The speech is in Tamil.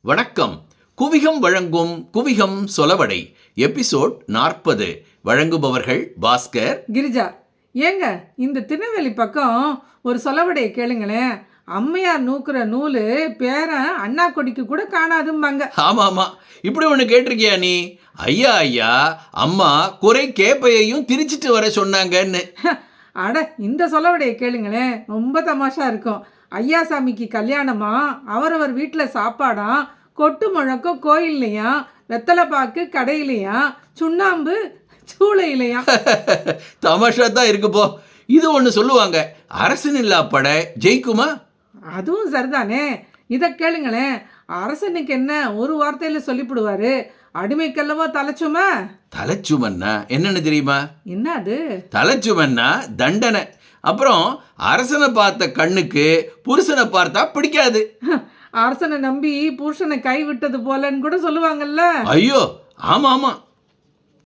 வணக்கம். குவிகம் வழங்கும் குவிகம் சொலவடை எபிசோட் 40. வழங்குபவர்கள் பாஸ்கர், கிரிஜா. ஏங்க, இந்த திருநெல்வேலி பக்கம் ஒரு சொலவடையை கேளுங்களேன். அம்மையார் நூக்குற நூலு பேரன் அண்ணா கொடிக்கு கூட காணாதும்பாங்க. ஆமா ஆமா, இப்படி ஒன்று கேட்டிருக்கியா நீ? ஐயா ஐயா, அம்மா குறை கேப்பையையும் திரிச்சிட்டு வர சொன்னாங்கன்னு. அட, இந்த சொலவடையை கேளுங்களேன், ரொம்ப தமாஷா இருக்கும். ஐயாசாமிக்கு கல்யாணமா, அவரவர் வீட்டில் சாப்பாடா, கொட்டு முழக்கம் கோயில்லையா, வெத்தலை பாக்கு கடையிலையா, சுண்ணாம்பு சூளையிலையா. தமாஷா தான் இருக்கு போ. இது ஒன்று சொல்லுவாங்க, அரசன் இல்லா படை ஜெயிக்குமா? அதுவும் சரிதானே. இதை கேளுங்களேன். அரசனுக்கு என்ன ஒரு வார்த்தையில் சொல்லிவிடுவாரு, அடிமைக்கல்லவோ தலைச்சும. தலைச்சுமன்னா என்னன்னு தெரியுமா? என்ன அது? தலைச்சுமன்னா தண்டனை. அப்புறம் அரசனை பார்த்த கண்ணுக்கு புருஷனை பார்த்தா பிடிக்காது. அரசனை நம்பி புருஷனை கை விட்டது போலன்னு கூட சொல்லுவாங்கல்ல. ஐயோ, ஆமா ஆமா,